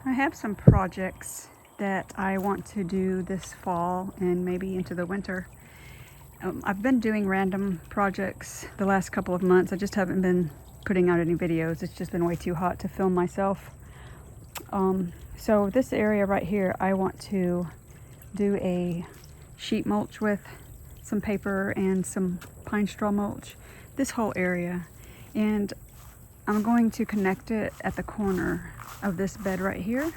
I have some projects that I want to do this fall and maybe into the winter. I've been doing random projects the last couple of months. I just haven't been putting out any videos. It's just been way too hot to film myself. So this area right here, I want to do a sheet mulch with some paper and some pine straw mulch. This whole area. And I'm going to connect it at the corner of this bed right here.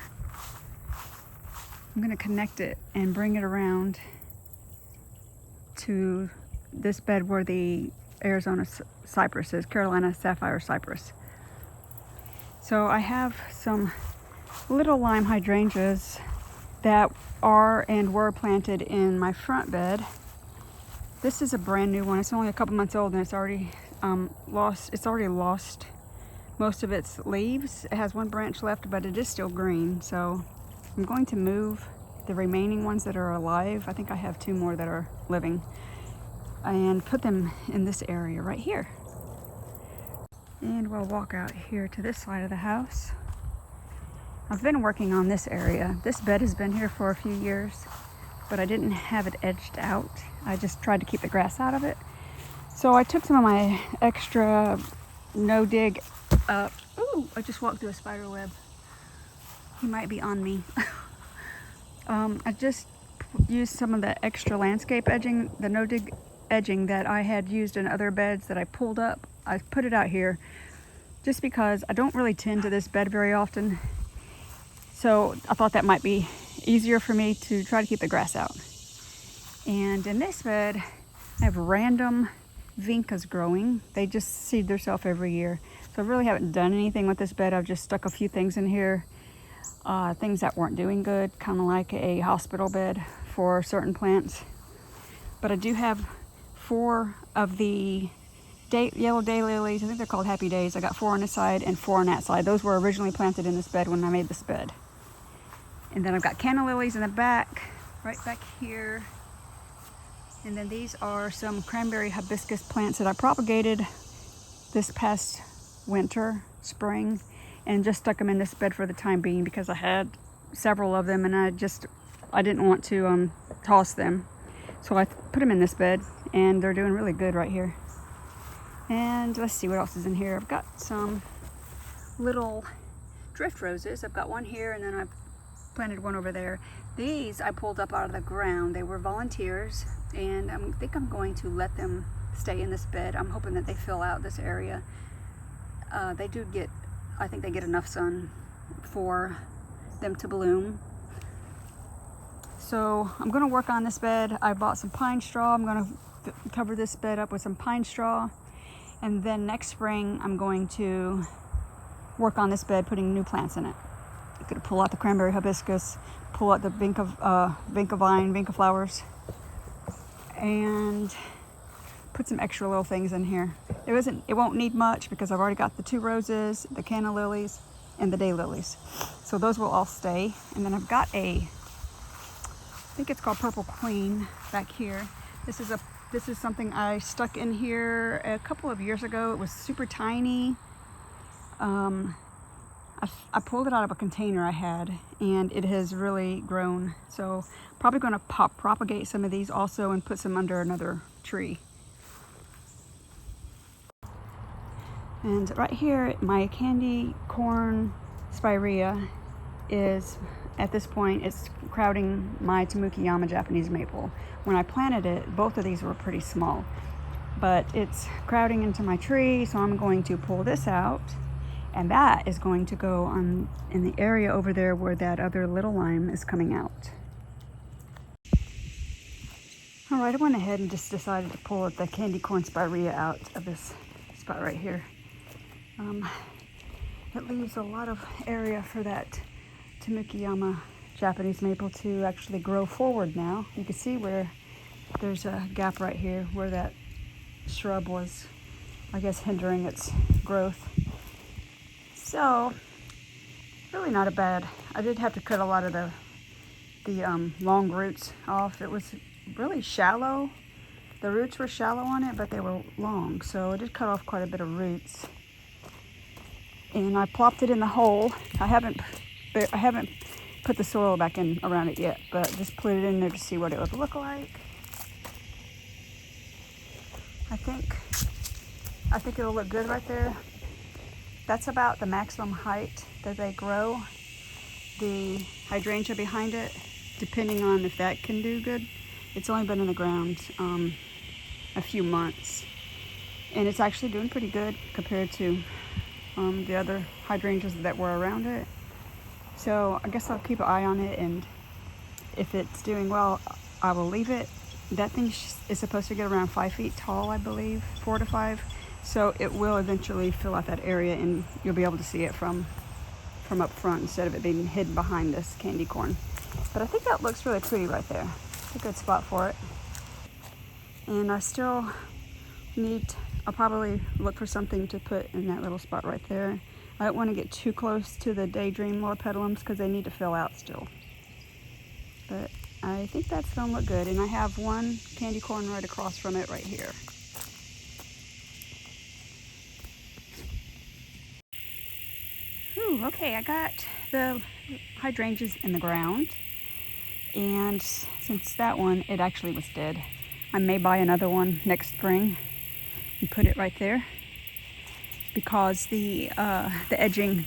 I'm going to connect it and bring it around to this bed where the Arizona cypress is, Carolina sapphire cypress. So I have some little lime hydrangeas that are and were planted in my front bed. This is a brand new one. It's only a couple months old and it's already lost most of its leaves. It has one branch left, but it is still green. So I'm going to move the remaining ones that are alive. I think I have 2 more that are living, and put them in this area right here. And we'll walk out here to this side of the house. I've been working on this area. This bed has been here for a few years, but I didn't have it edged out. I just tried to keep the grass out of it. So I took some of my extra no-dig up. Ooh, I just walked through a spider web. He might be on me. I just used some of the extra landscape edging, the no-dig edging that I had used in other beds that I pulled up. I put it out here just because I don't really tend to this bed very often. So I thought that might be easier for me to try to keep the grass out. And in this bed, I have random vincas growing. They just seed themselves every year. So I really haven't done anything with this bed. I've just stuck a few things in here, things that weren't doing good, kind of like a hospital bed for certain plants. But I do have 4 of the yellow daylilies. I think they're called Happy Days. I got 4 on this side and 4 on that side. Those were originally planted in this bed when I made this bed. And then I've got canna lilies in the back, right back here. And then these are some cranberry hibiscus plants that I propagated this past winter, spring, and just stuck them in this bed for the time being because I had several of them and I didn't want to toss them. So I put them in this bed and they're doing really good right here. And let's see what else is in here. I've got some little drift roses. I've got one here and then I've planted one over there. These I pulled up out of the ground. They were volunteers and I think I'm going to let them stay in this bed. I'm hoping that they fill out this area. I think they get enough sun for them to bloom. So I'm going to work on this bed. I bought some pine straw. I'm going to cover this bed up with some pine straw. And then next spring, I'm going to work on this bed, putting new plants in it. I'm going to pull out the cranberry hibiscus, pull out the vinca flowers, and put some extra little things in here. It won't need much because I've already got the 2 roses, the canna lilies, and the daylilies. So those will all stay. And then I've got I think it's called Purple Queen back here. This is something I stuck in here a couple of years ago. It was super tiny. I pulled it out of a container I had and it has really grown. So probably going to propagate some of these also and put some under another tree. And right here, my candy corn spirea is, at this point, it's crowding my Tamukiyama Japanese maple. When I planted it, both of these were pretty small, but it's crowding into my tree, so I'm going to pull this out, and that is going to go on in the area over there where that other little lime is coming out. All right, I went ahead and just decided to pull the candy corn spirea out of this spot right here. It leaves a lot of area for that Tamukiyama Japanese maple to actually grow forward now. You can see where there's a gap right here where that shrub was, I guess, hindering its growth. So, really not a bad. I did have to cut a lot of the long roots off. It was really shallow. The roots were shallow on it, but they were long. So I did cut off quite a bit of roots. And I plopped it in the hole. I haven't I haven't put the soil back in around it yet, but just put it in there to see what it would look like. I think it'll look good right there. That's about the maximum height that they grow. The hydrangea behind it, depending on if that can do good. It's only been in the ground a few months, and it's actually doing pretty good compared to the other hydrangeas that were around it. So I guess I'll keep an eye on it, and if it's doing well, I will leave it. That thing is supposed to get around 5 feet tall, I believe, 4 to 5. So it will eventually fill out that area, and you'll be able to see it from up front instead of it being hidden behind this candy corn. But I think that looks really pretty right there. It's a good spot for it. And I still I'll probably look for something to put in that little spot right there. I don't want to get too close to the Daydream Loropetalums because they need to fill out still. But I think that's gonna look good. And I have one candy corn right across from it right here. Ooh, okay, I got the hydrangeas in the ground. And since that one, it actually was dead, I may buy another one next spring and put it right there, because the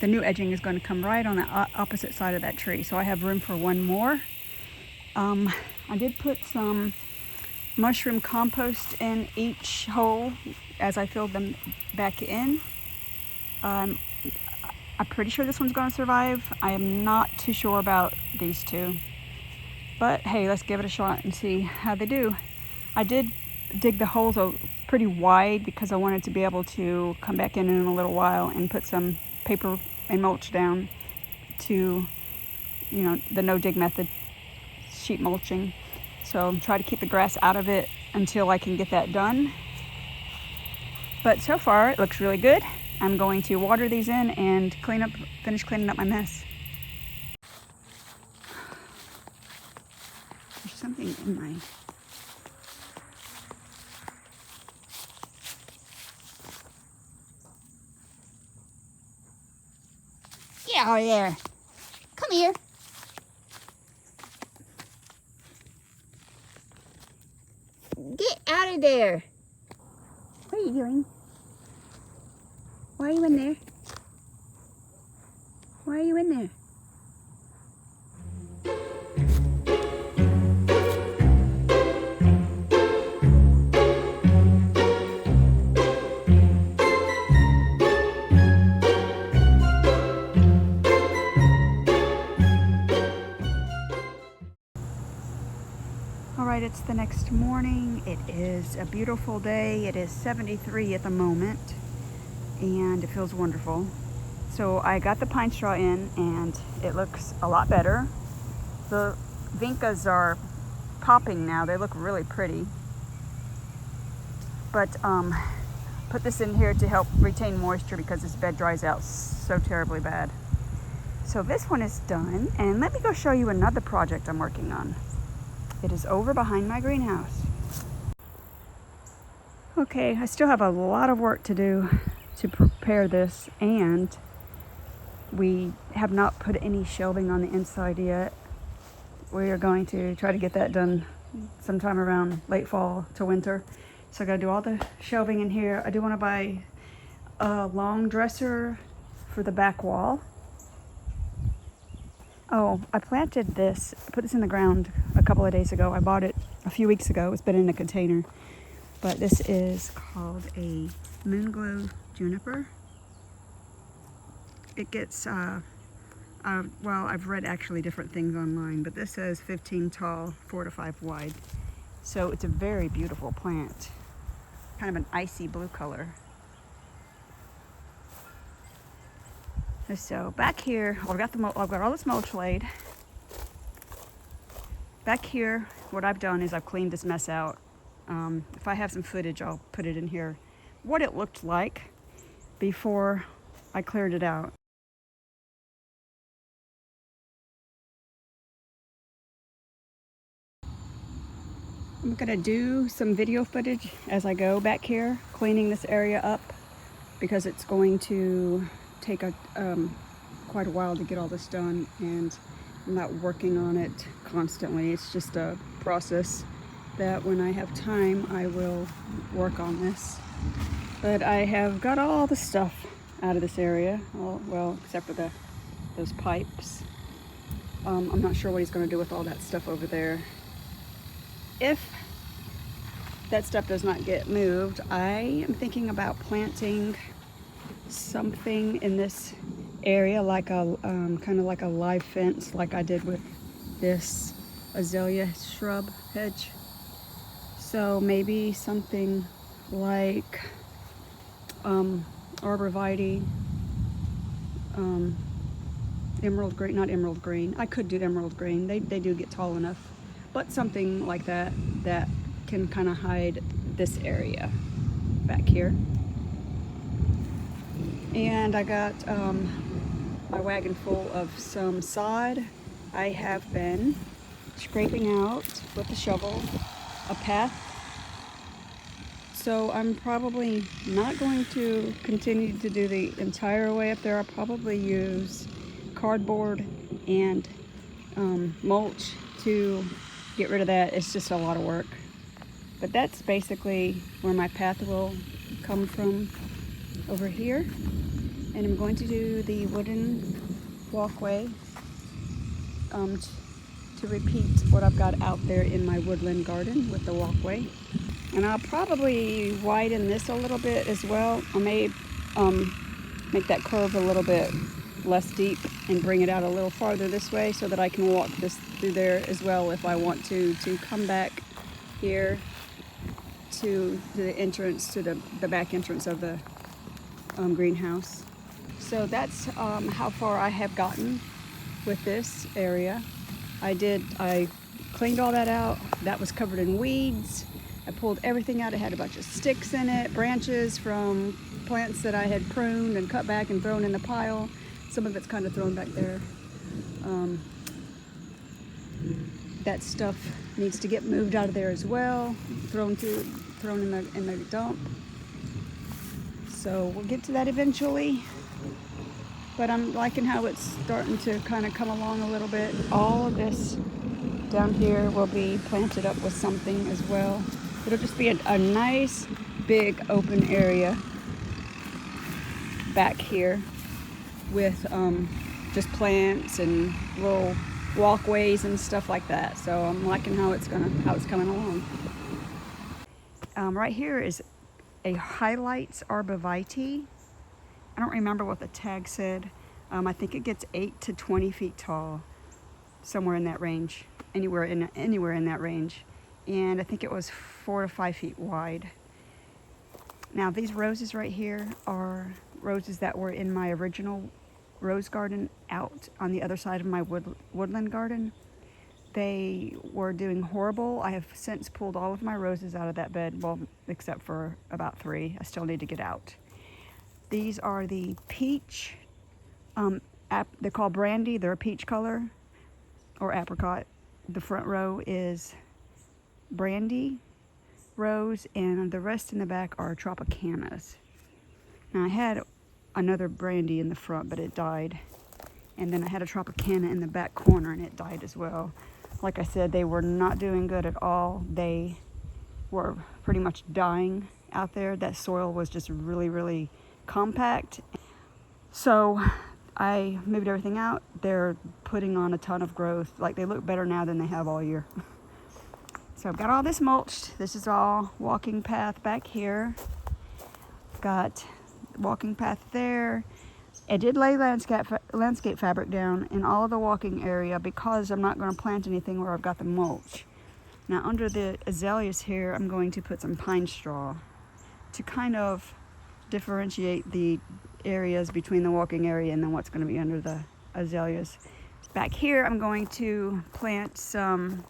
new edging is going to come right on the opposite side of that tree. So I have room for one more. I did put some mushroom compost in each hole as I filled them back in. I'm pretty sure this one's going to survive. I am not too sure about these two. But hey, let's give it a shot and see how they do. I did dig the holes pretty wide because I wanted to be able to come back in a little while and put some paper and mulch down to, the no-dig method, sheet mulching. So try to keep the grass out of it until I can get that done. But so far, it looks really good. I'm going to water these in and finish cleaning up my mess. There's something in my... Get out of there. Come here. Get out of there. What are you doing? Why are you in there? Why are you in there? Alright, it's the next morning. It is a beautiful day. It is 73 at the moment, and it feels wonderful. So I got the pine straw in, and it looks a lot better. The vincas are popping now. They look really pretty. But put this in here to help retain moisture because this bed dries out so terribly bad. So this one is done, and let me go show you another project I'm working on. It is over behind my greenhouse. Okay, I still have a lot of work to do to prepare this, and we have not put any shelving on the inside yet. We are going to try to get that done sometime around late fall to winter. So I gotta do all the shelving in here. I do want to buy a long dresser for the back wall. Oh, I planted this, put this in the ground a couple of days ago. I bought it a few weeks ago. It's been in a container. But this is called a moonglow juniper. It gets, well, I've read actually different things online, but this says 15 tall, 4 to 5 wide. So it's a very beautiful plant. Kind of an icy blue color. So back here, I've got all this mulch laid. Back here, what I've done is I've cleaned this mess out. If I have some footage, I'll put it in here. What it looked like before I cleared it out. I'm gonna do some video footage as I go back here, cleaning this area up, because it's going to take quite quite a while to get all this done, and I'm not working on it constantly. It's just a process that when I have time, I will work on this. But I have got all the stuff out of this area, well, except for those pipes. I'm not sure what he's going to do with all that stuff over there. If that stuff does not get moved, I am thinking about planting something in this area, like a kind of like a live fence, like I did with this azalea shrub hedge. So maybe something like arborvitae, emerald green, not emerald green. I could do emerald green. They do get tall enough, but something like that can kind of hide this area back here. And I got my wagon full of some sod. I have been scraping out with the shovel a path. So I'm probably not going to continue to do the entire way up there. I'll probably use cardboard and mulch to get rid of that. It's just a lot of work. But that's basically where my path will come from, over here. And I'm going to do the wooden walkway to repeat what I've got out there in my woodland garden with the walkway. And I'll probably widen this a little bit as well. I may make that curve a little bit less deep and bring it out a little farther this way so that I can walk this through there as well if I want to come back here to the entrance, to the back entrance of the greenhouse. So that's how far I have gotten with this area. I cleaned all that out. That was covered in weeds. I pulled everything out. It had a bunch of sticks in it, branches from plants that I had pruned and cut back and thrown in the pile. Some of it's kind of thrown back there. That stuff needs to get moved out of there as well, thrown in the dump. So we'll get to that eventually. But I'm liking how it's starting to kind of come along a little bit. All of this down here will be planted up with something as well. It'll just be a nice big open area back here with just plants and little walkways and stuff like that. So I'm liking how it's coming along. Right here is a highlights arborvitae. I don't remember what the tag said. I think it gets 8 to 20 feet tall, somewhere in that range, anywhere in that range. And I think it was 4 to 5 feet wide. Now these roses right here are roses that were in my original rose garden out on the other side of my woodland garden. They were doing horrible. I have since pulled all of my roses out of that bed, well, except for about 3. I still need to get out. These are the peach, they're called brandy. They're a peach color or apricot. The front row is brandy rose, and the rest in the back are tropicanas. Now I had another brandy in the front, but it died. And then I had a tropicana in the back corner, and it died as well. Like I said, they were not doing good at all. They were pretty much dying out there. That soil was just really, really compact. So I moved everything out. They're putting on a ton of growth. Like, they look better now than they have all year. So I've got all this mulched. This is all walking path back here. Got walking path there. I did lay landscape fabric down in all of the walking area because I'm not going to plant anything where I've got the mulch. Now under the azaleas here, I'm going to put some pine straw to kind of differentiate the areas between the walking area and then what's going to be under the azaleas. Back here, I'm going to plant some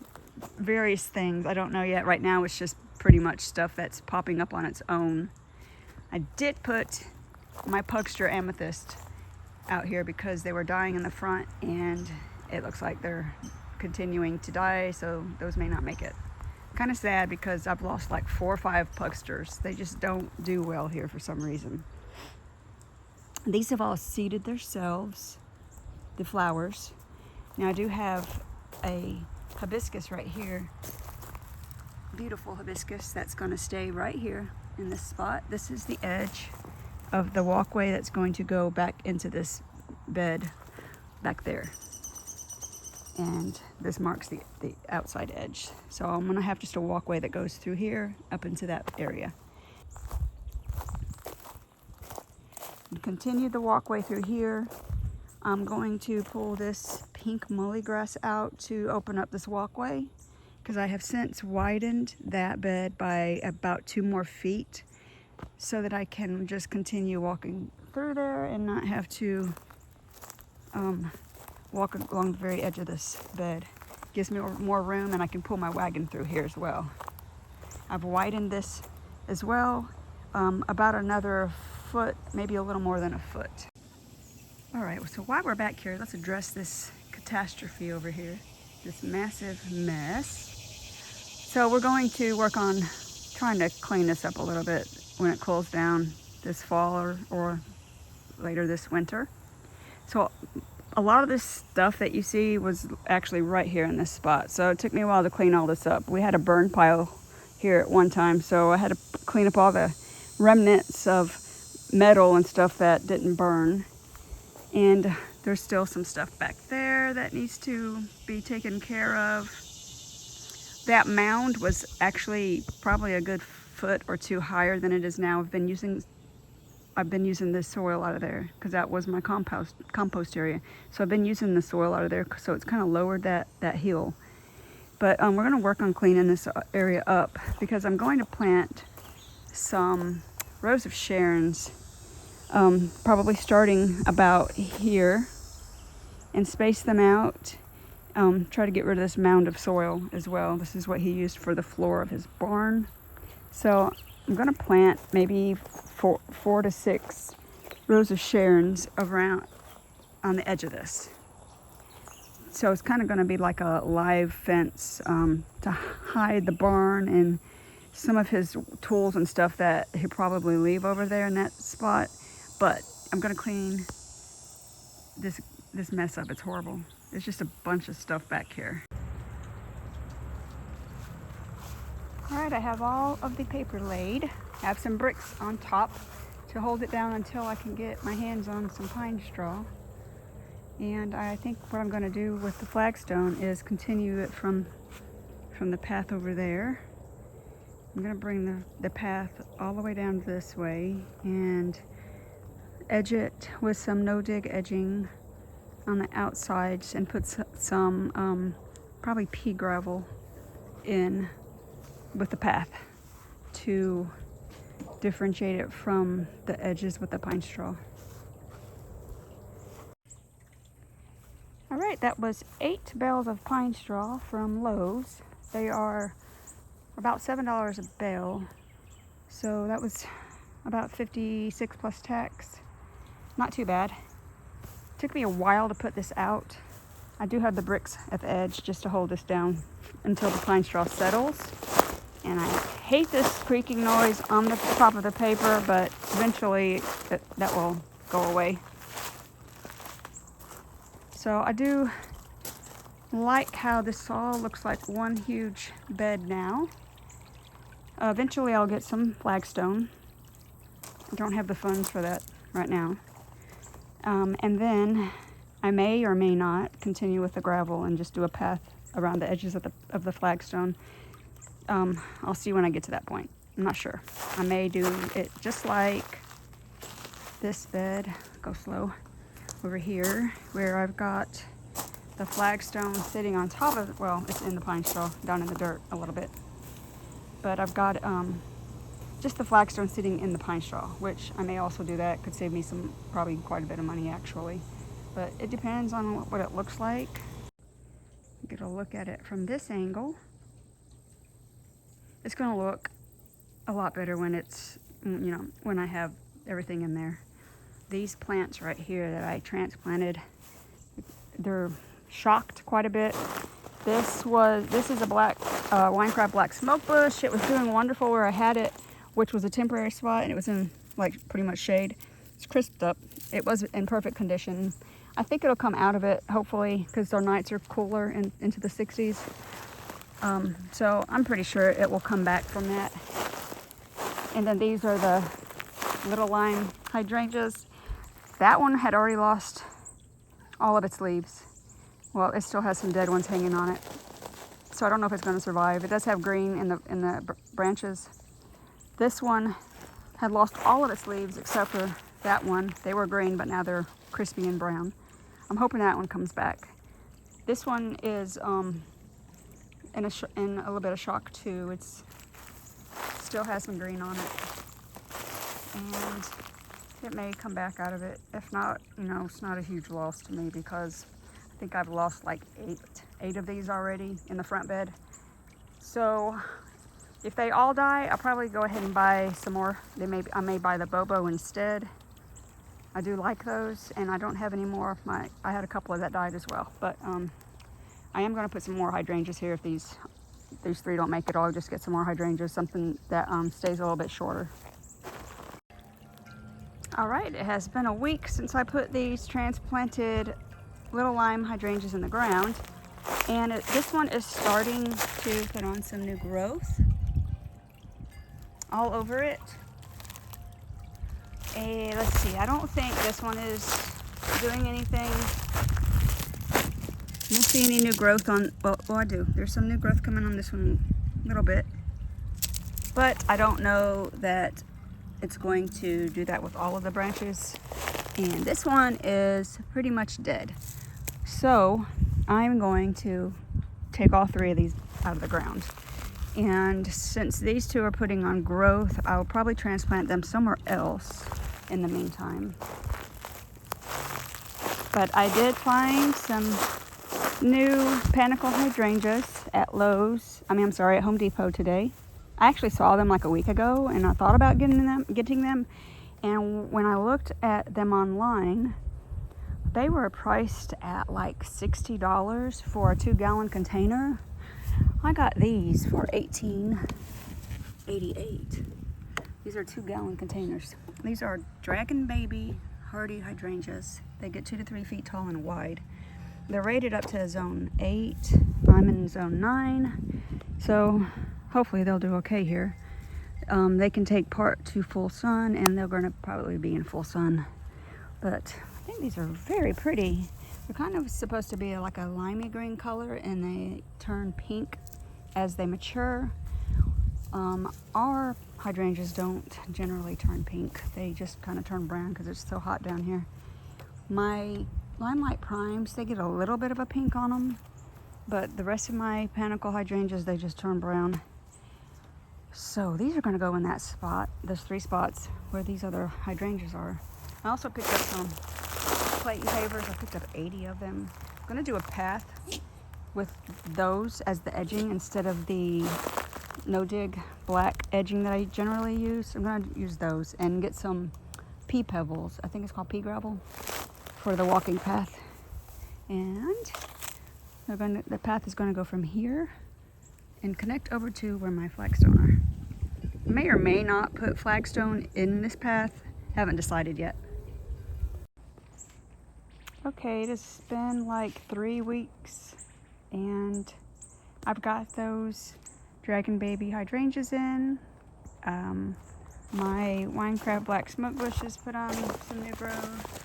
various things. I don't know yet. Right now, it's just pretty much stuff that's popping up on its own. I did put my pugster amethyst out here because they were dying in the front, and it looks like they're continuing to die, so those may not make it. Kind of sad because I've lost like 4 or 5 pugsters. They just don't do well here for some reason. These have all seeded themselves. the flowers. Now I do have a hibiscus right here, beautiful hibiscus that's going to stay right here in this spot. This is the edge of the walkway that's going to go back into this bed back there. And this marks the outside edge. So I'm going to have just a walkway that goes through here up into that area. And continue the walkway through here. I'm going to pull this pink mully grass out to open up this walkway, because I have since widened that bed by about 2 more feet so that I can just continue walking through there and not have to walk along the very edge of this bed. Gives me more room, and I can pull my wagon through here as well. I've widened this as well, about another foot, maybe a little more than a foot. All right, so while we're back here, let's address this catastrophe over here, this massive mess. So we're going to work on trying to clean this up a little bit when it cools down this fall or later this winter. So a lot of this stuff that you see was actually right here in this spot. So it took me a while to clean all this up. We had a burn pile here at one time, so I had to clean up all the remnants of metal and stuff that didn't burn. And there's still some stuff back there that needs to be taken care of. That mound was actually probably a good foot or 2 higher than it is now. I've been using this soil out of there because that was my compost area. So I've been using the soil out of there, so it's kind of lowered that hill. But we're going to work on cleaning this area up, because I'm going to plant some rows of Sharons, probably starting about here, and space them out. Try to get rid of this mound of soil as well. This is what he used for the floor of his barn. So I'm going to plant maybe 4 to 6 rows of Sharons around on the edge of this. So it's kind of going to be like a live fence to hide the barn and some of his tools and stuff that he'll probably leave over there in that spot. But I'm going to clean this mess up. It's horrible. It's just a bunch of stuff back here. All right, I have all of the paper laid. I have some bricks on top to hold it down until I can get my hands on some pine straw. And I think what I'm going to do with the flagstone is continue it from the path over there. I'm going to bring the path all the way down this way and edge it with some no-dig edging on the outsides, and put some probably pea gravel in with the path to differentiate it from the edges with the pine straw. All right, that was 8 bales of pine straw from Lowe's. They are about $7 a bale, so that was about $56 plus tax. Not too bad. Took me a while to put this out. I do have the bricks at the edge just to hold this down until the pine straw settles. And I hate this creaking noise on the top of the paper, but eventually that will go away. So I do like how this all looks like one huge bed now. Eventually I'll get some flagstone. I don't have the funds for that right now. And then I may or may not continue with the gravel and just do a path around the edges of the flagstone. I'll see when I get to that point. I'm not sure. I may do it just like this bed, go slow, over here, where I've got the flagstone sitting on top of, well, it's in the pine straw, down in the dirt a little bit. But I've got just the flagstone sitting in the pine straw, which I may also do that. Could save me probably quite a bit of money actually. But it depends on what it looks like. Get a look at it from this angle. It's going to look a lot better when it's, when I have everything in there. These plants right here that I transplanted, they're shocked quite a bit. This is a black winecraft black smoke bush. It was doing wonderful where I had it, which was a temporary spot, and it was in like pretty much shade. It's crisped up. It was in perfect condition. I think it'll come out of it, hopefully, because our nights are cooler and into the 60s. So I'm pretty sure it will come back from that. And then these are the little lime hydrangeas. That one had already lost all of its leaves. Well, it still has some dead ones hanging on it. So I don't know if it's going to survive. It does have green in the branches. This one had lost all of its leaves except for that one. They were green, but now they're crispy and brown. I'm hoping that one comes back. This one is in a little bit of shock too. It's still has some green on it, and it may come back out of it. If not, it's not a huge loss to me, because I think I've lost like eight of these already in the front bed. So if they all die, I'll probably go ahead and buy some more. I may buy the Bobo instead. I do like those, and I don't have any more. I had a couple of that died as well, but I am going to put some more hydrangeas here. If these three don't make it, I'll just get some more hydrangeas, something that stays a little bit shorter. All right, it has been a week since I put these transplanted little lime hydrangeas in the ground, and this one is starting to put on some new growth all over it. Let's see, I don't think this one is doing anything. I don't see any new growth on, well I do. There's some new growth coming on this one a little bit, but I don't know that it's going to do that with all of the branches. And this one is pretty much dead. So I'm going to take all three of these out of the ground. And since these two are putting on growth, I'll probably transplant them somewhere else in the meantime. But I did find some new panicle hydrangeas at at Home Depot today. I actually saw them like a week ago, and I thought about getting them. And when I looked at them online, they were priced at like $60 for a 2-gallon container. I got these for $18.88. These are 2-gallon containers. These are Dragon Baby hardy hydrangeas. They get 2 to 3 feet tall and wide. They're rated up to zone 8. I'm in zone 9. So hopefully they'll do okay here. They can take part to full sun, and they're going to probably be in full sun. But I think these are very pretty. They're kind of supposed to be like a limey green color, and they turn pink as they mature. Our hydrangeas don't generally turn pink. They just kind of turn brown because it's so hot down here. My Limelight Primes, they get a little bit of a pink on them, but the rest of my panicle hydrangeas, they just turn brown. So these are going to go in that spot. There's 3 spots where these other hydrangeas are. I also picked up some Clayton pavers. I picked up 80 of them. I'm going to do a path with those as the edging instead of the no-dig black edging that I generally use. I'm going to use those and get some pea pebbles. I think it's called pea gravel for the walking path. And the path is going to go from here and connect over to where my flagstone are. May or may not put flagstone in this path. Haven't decided yet. Okay, it has been like 3 weeks, and I've got those Dragon Baby hydrangeas in. My Winecraft Black Smoke Bush has put on some new growth.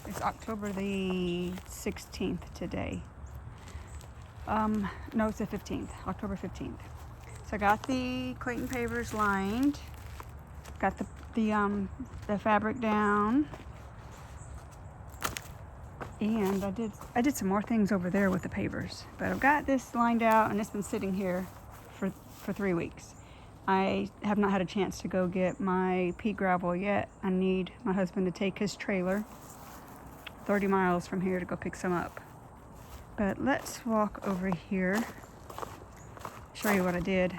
It's October the 16th today. No, it's the 15th, October 15th. So I got the Clayton pavers lined, got the fabric down, and I did some more things over there with the pavers. But I've got this lined out, and it's been sitting here for 3 weeks. I have not had a chance to go get my pea gravel yet. I need my husband to take his trailer 30 miles from here to go pick some up. But let's walk over here, show you what I did.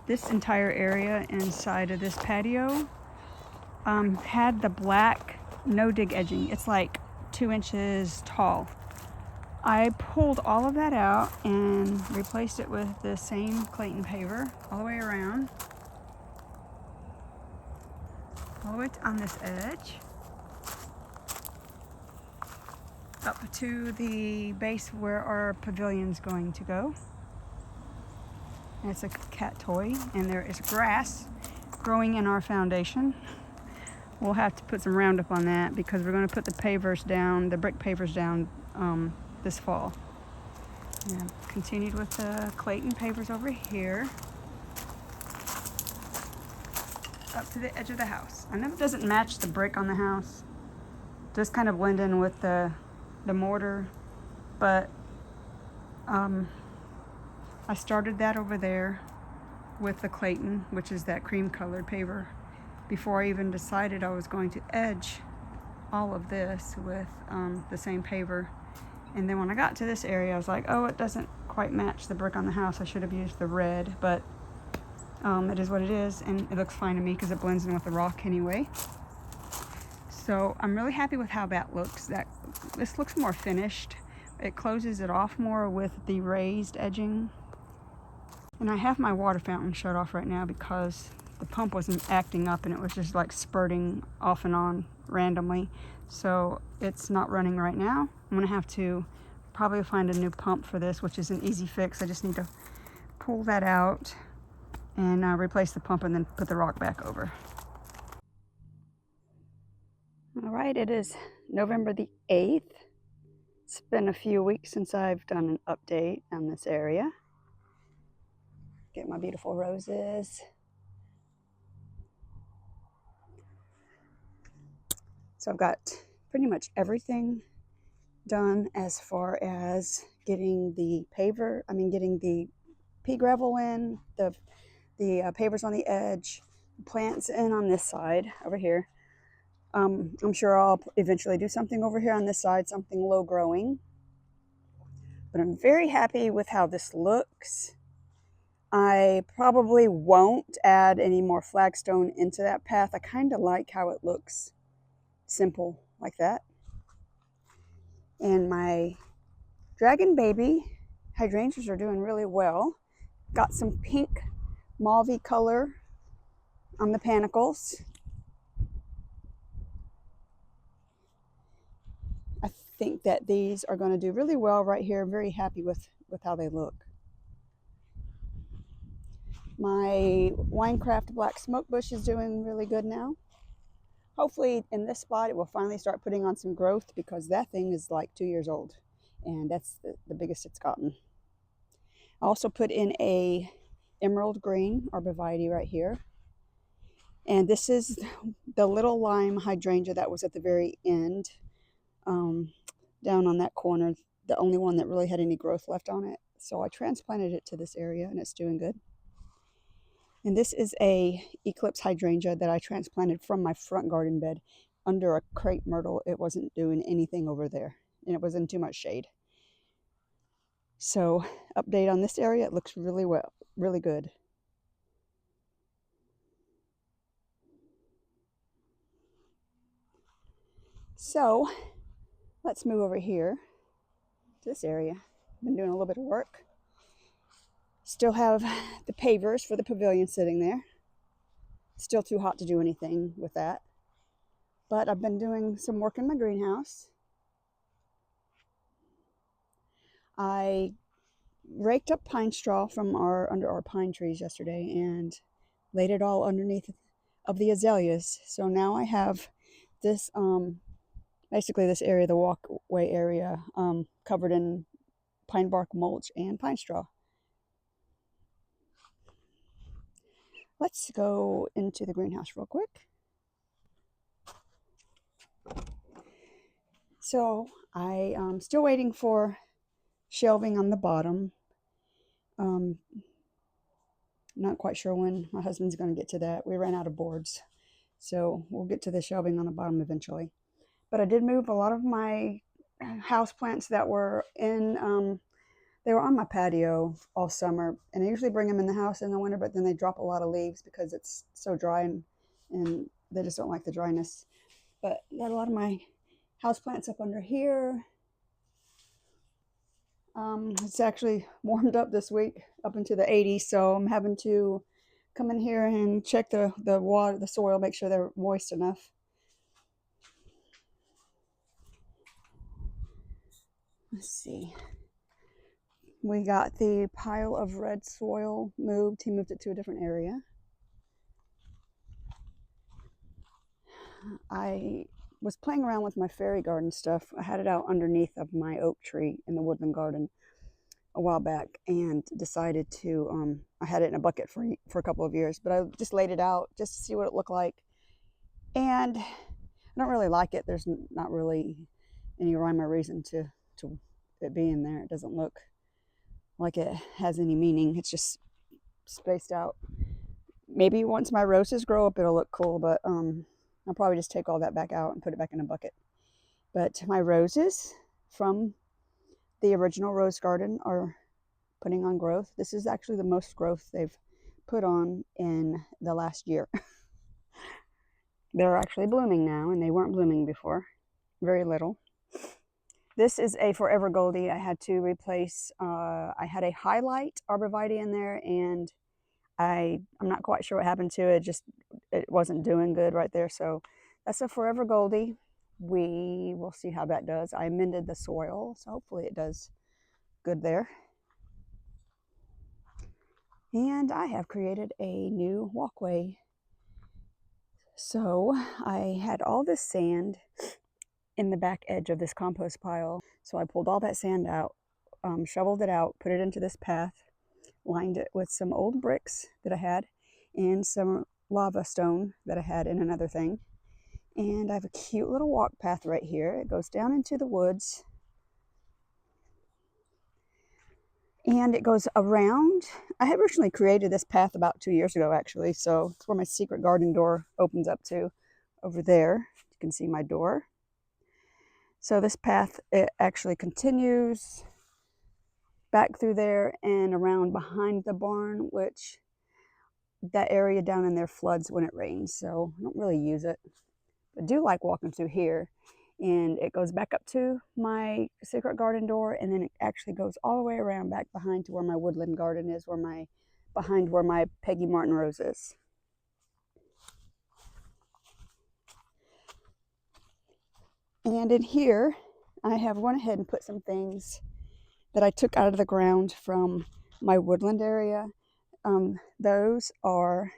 This entire area inside of this patio had the black no-dig edging. It's like 2 inches tall. I pulled all of that out and replaced it with the same Clayton paver all the way around. follow it on this edge up to the base where our pavilion's going to go. And it's a cat toy, and there is grass growing in our foundation. We'll have to put some Roundup on that because we're going to put the pavers down, the brick pavers down this fall. And I've continued with the Clayton pavers over here up to the edge of the house. I know it doesn't match the brick on the house, just kind of blend in with the mortar, but I started that over there with the Clayton, which is that cream colored paver, before I even decided I was going to edge all of this with the same paver. And then when I got to this area, I was like, oh, it doesn't quite match the brick on the house. I should have used the red, but it is what it is, and it looks fine to me because it blends in with the rock anyway. So I'm really happy with how that looks. This looks more finished. It closes it off more with the raised edging. And I have my water fountain shut off right now because the pump wasn't acting up and it was just like spurting off and on randomly. So it's not running right now. I'm gonna have to probably find a new pump for this, which is an easy fix. I just need to pull that out and replace the pump and then put the rock back over. All right, it is November the 8th. It's been a few weeks since I've done an update on this area. Get my beautiful roses. So I've got pretty much everything done as far as getting the pea gravel in, the pavers on the edge, plants in on this side over here. I'm sure I'll eventually do something over here on this side, something low growing. But I'm very happy with how this looks. I probably won't add any more flagstone into that path. I kind of like how it looks simple like that. And my dragon baby hydrangeas are doing really well. Got some pink mauve color on the panicles. I think that these are going to do really well right here. I'm very happy with how they look. My Winecraft black smoke bush is doing really good now. Hopefully in this spot it will finally start putting on some growth because that thing is like 2 years old and that's the biggest it's gotten. I also put in a emerald green arborvitae right here. And this is the little lime hydrangea that was at the very end, down on that corner, the only one that really had any growth left on it. So I transplanted it to this area and it's doing good. And this is a eclipse hydrangea that I transplanted from my front garden bed under a crepe myrtle. It wasn't doing anything over there and it was in too much shade. So update on this area, it looks really well, really good. So let's move over here to this area. I've been doing a little bit of work. Still have the pavers for the pavilion sitting there. Still too hot to do anything with that. But I've been doing some work in my greenhouse. I raked up pine straw from under our pine trees yesterday and laid it all underneath of the azaleas. So now I have this basically this area, the walkway area, covered in pine bark mulch and pine straw. Let's go into the greenhouse real quick. So I am still waiting for shelving on the bottom. Not quite sure when my husband's going to get to that. We ran out of boards, so we'll get to the shelving on the bottom eventually. But I did move a lot of my house plants that were in, they were on my patio all summer, and I usually bring them in the house in the winter, but then they drop a lot of leaves because it's so dry and they just don't like the dryness. But I got a lot of my house plants up under here. It's actually warmed up this week up into the 80s, so I'm having to come in here and check the water, the soil, make sure they're moist enough. Let's see. We got the pile of red soil moved. He moved it to a different area. I was playing around with my fairy garden stuff. I had it out underneath of my oak tree in the woodland garden a while back and decided to, I had it in a bucket for a couple of years, but I just laid it out just to see what it looked like. And I don't really like it. There's not really any rhyme or reason to it being there. It doesn't look like it has any meaning. It's just spaced out. Maybe once my roses grow up, it'll look cool, but I'll probably just take all that back out and put it back in a bucket. But my roses from the original rose garden are putting on growth. This is actually the most growth they've put on in the last year. They're actually blooming now, and they weren't blooming before. Very little. This is a Forever Goldie. I had to replace, I had a highlight arborvitae in there, and I'm not quite sure what happened to it. It wasn't doing good right there. So that's a Forever Goldie. We will see how that does. I amended the soil, so hopefully it does good there. And I have created a new walkway. So I had all this sand in the back edge of this compost pile. So I pulled all that sand out, shoveled it out, put it into this path, lined it with some old bricks that I had and some lava stone that I had in another thing. And I have a cute little walk path right here. It goes down into the woods. And it goes around. I had originally created this path about 2 years ago, actually. So it's where my secret garden door opens up to over there. You can see my door. So this path, it actually continues back through there and around behind the barn, which that area down in there floods when it rains. So I don't really use it. I do like walking through here, and it goes back up to my secret garden door, and then it actually goes all the way around back behind to where my woodland garden is, behind where my Peggy Martin rose is. And in here, I have went ahead and put some things that I took out of the ground from my woodland area. Those are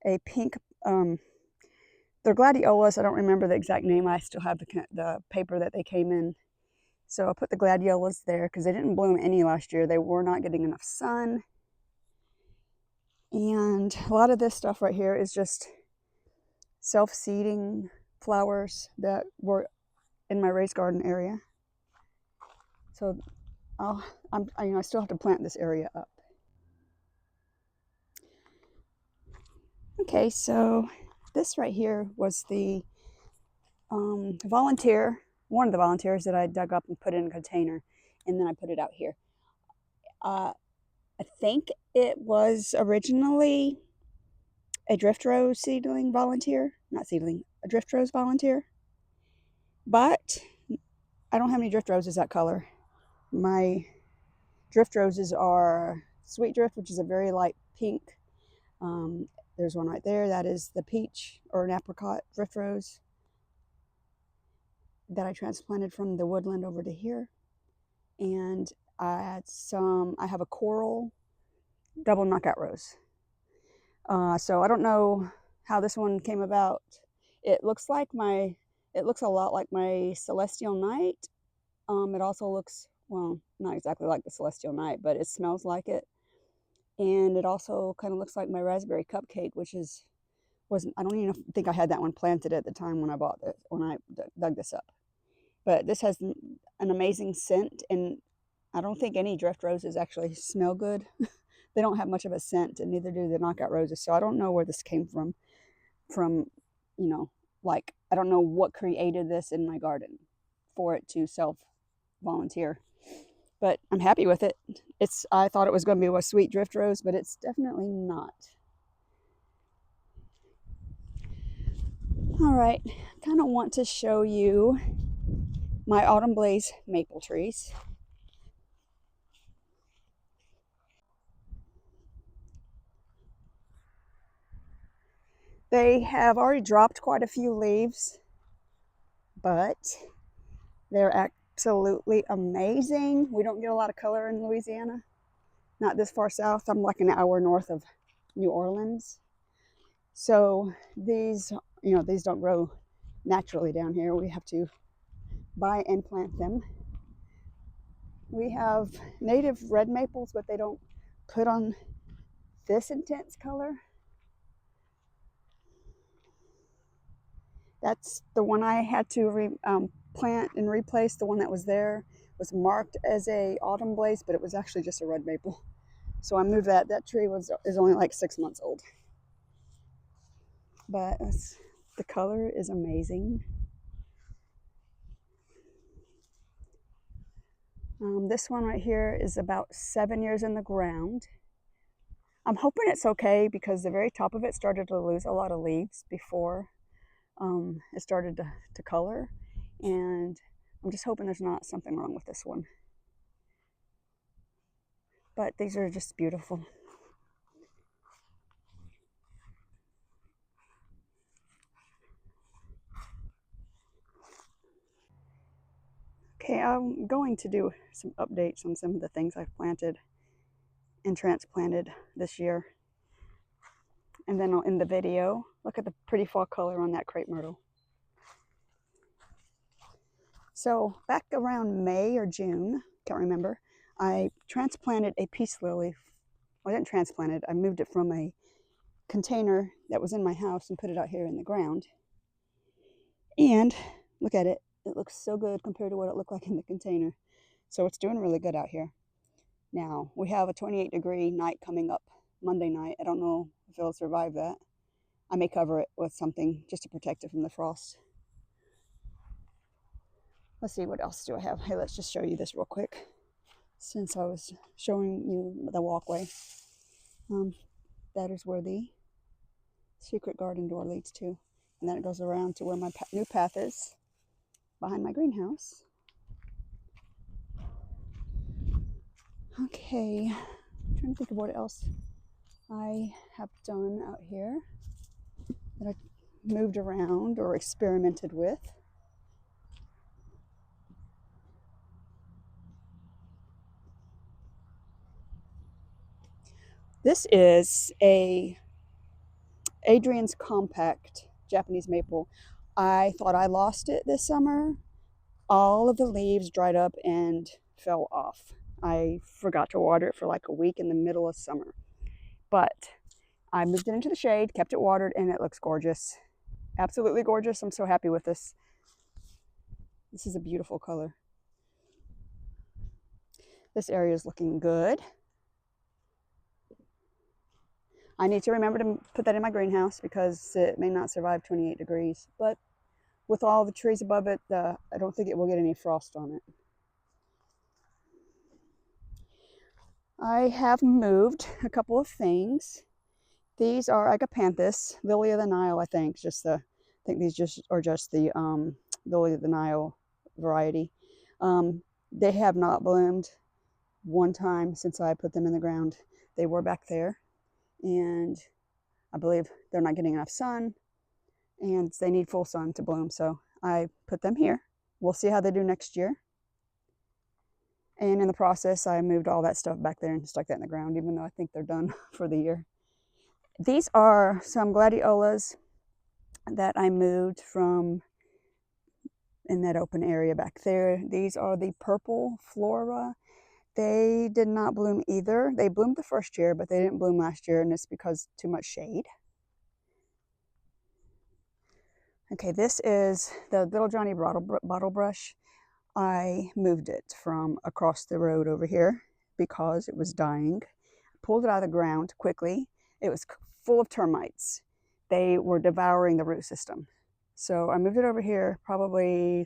a pink, they're gladiolas. I don't remember the exact name. I still have the paper that they came in. So I put the gladiolas there because they didn't bloom any last year. They were not getting enough sun. And a lot of this stuff right here is just self-seeding flowers that were in my raised garden area. So I still have to plant this area up. Okay, so this right here was the volunteer, one of the volunteers that I dug up and put in a container, and then I put it out here. I think it was originally a drift rose seedling volunteer, not seedling, a drift rose volunteer, but I don't have any drift roses that color. My drift roses are sweet drift, which is a very light pink. There's one right there. That is the peach or an apricot drift rose that I transplanted from the woodland over to here. And I have a coral double knockout rose. So I don't know how this one came about. It looks a lot like my celestial night. It also looks, well, not exactly like the celestial night, but it smells like it. And it also kind of looks like my raspberry cupcake, which I don't even think I had that one planted at the time when I dug this up. But this has an amazing scent, and I don't think any drift roses actually smell good. They don't have much of a scent, and neither do the knockout roses. So I don't know where this came from, I don't know what created this in my garden for it to self-volunteer. But I'm happy with it. I thought it was going to be a sweet drift rose, but it's definitely not. All right, I kind of want to show you my autumn blaze maple trees. They have already dropped quite a few leaves, but they're absolutely amazing. We don't get a lot of color in Louisiana, not this far south. I'm like an hour north of New Orleans. So these, these don't grow naturally down here. We have to buy and plant them. We have native red maples, but they don't put on this intense color. That's the one I had to plant and replace. The one that was there was marked as a autumn blaze, but it was actually just a red maple. So I moved that. That tree is only like 6 months old. But the color is amazing. This one right here is about 7 years in the ground. I'm hoping it's okay because the very top of it started to lose a lot of leaves before it started to color. And I'm just hoping there's not something wrong with this one. But these are just beautiful. Okay, I'm going to do some updates on some of the things I've planted and transplanted this year. And then I'll end the video. Look at the pretty fall color on that crepe myrtle. So back around May or June, can't remember, I transplanted a peace lily. Well, I didn't transplant it. I moved it from a container that was in my house and put it out here in the ground. And look at it. It looks so good compared to what it looked like in the container. So it's doing really good out here. Now, we have a 28-degree night coming up Monday night. I don't know if it'll survive that. I may cover it with something just to protect it from the frost. Let's see, what else do I have? Hey, let's just show you this real quick since I was showing you the walkway. That is where the secret garden door leads to. And then it goes around to where my new path is behind my greenhouse. Okay, I'm trying to think of what else I have done out here that I moved around or experimented with. This is a Adrian's compact Japanese maple. I thought I lost it this summer. All of the leaves dried up and fell off. I forgot to water it for like a week in the middle of summer. But I moved it into the shade, kept it watered, and it looks gorgeous. Absolutely gorgeous. I'm so happy with this. This is a beautiful color. This area is looking good. I need to remember to put that in my greenhouse because it may not survive 28 degrees. But with all the trees above it, I don't think it will get any frost on it. I have moved a couple of things. These are agapanthus, lily of the Nile, I think. I think these are just the lily of the Nile variety. They have not bloomed one time since I put them in the ground. They were back there, and I believe they're not getting enough sun, and they need full sun to bloom. So I put them here. We'll see how they do next year. And in the process, I moved all that stuff back there and stuck that in the ground, even though I think they're done for the year. These are some gladiolas that I moved from in that open area back there. These are the purple flora. They did not bloom either. They bloomed the first year, but they didn't bloom last year, and it's because too much shade. Okay, this is the Little Johnny bottle brush. I moved it from across the road over here because it was dying. Pulled it out of the ground quickly. It was full of termites. They were devouring the root system. So I moved it over here probably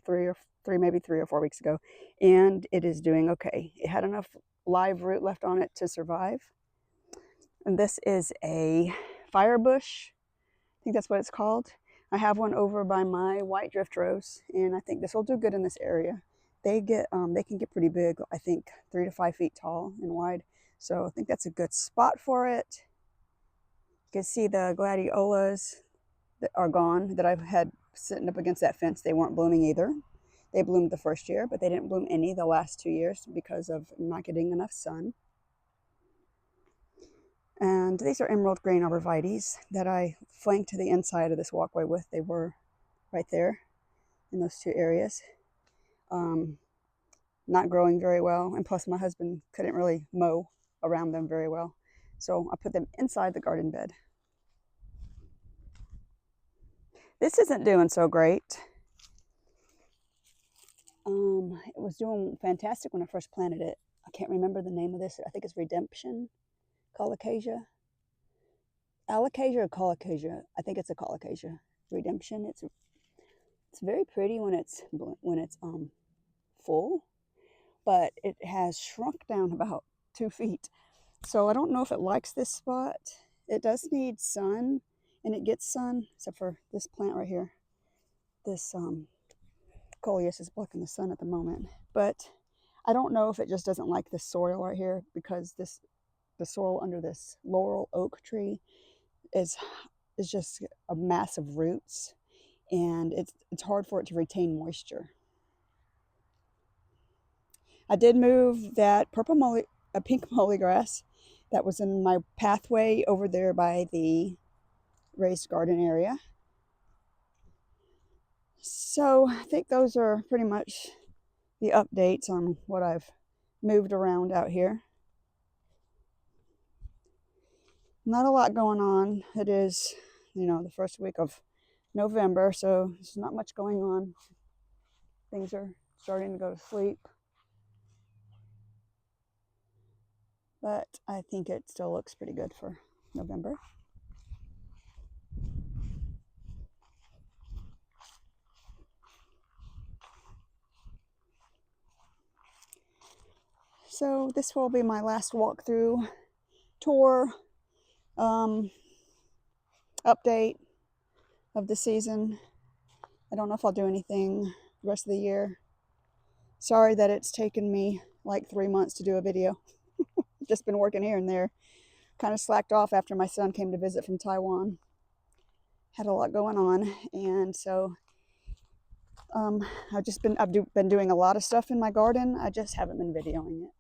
maybe 3 or 4 weeks ago, and it is doing okay. It had enough live root left on it to survive. And this is a fire bush. I think that's what it's called. I have one over by my white drift rose, and I think this will do good in this area. They can get pretty big. I think 3 to 5 feet tall and wide. So I think that's a good spot for it. You can see the gladiolas. that are gone that I've had sitting up against that fence. They weren't blooming either. They bloomed the first year, but they didn't bloom any the last 2 years because of not getting enough sun. And these are emerald green arborvitaes that I flanked to the inside of this walkway with. They were right there in those two areas. Not growing very well, and plus my husband couldn't really mow around them very well. So I put them inside the garden bed. This isn't doing so great. It was doing fantastic when I first planted it. I can't remember the name of this. I think it's Redemption, Colocasia. Alocasia or Colocasia? I think it's a Colocasia. Redemption. It's very pretty when it's full, but it has shrunk down about 2 feet. So I don't know if it likes this spot. It does need sun, and it gets sun, except for this plant right here. This coleus is blocking the sun at the moment. But I don't know if it just doesn't like the soil right here, because the soil under this laurel oak tree is just a mass of roots, and it's hard for it to retain moisture. I did move that pink molly grass that was in my pathway over there by the raised garden area. So I think those are pretty much the updates on what I've moved around out here. Not a lot going on. It is, the first week of November, so there's not much going on. Things are starting to go to sleep. But I think it still looks pretty good for November. So this will be my last walkthrough tour update of the season. I don't know if I'll do anything the rest of the year. Sorry that it's taken me like 3 months to do a video. Just been working here and there. Kind of slacked off after my son came to visit from Taiwan. Had a lot going on, and so I've been doing a lot of stuff in my garden. I just haven't been videoing it.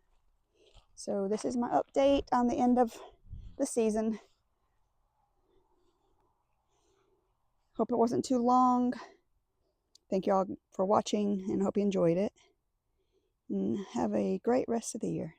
So this is my update on the end of the season. Hope it wasn't too long. Thank you all for watching, and hope you enjoyed it. And have a great rest of the year.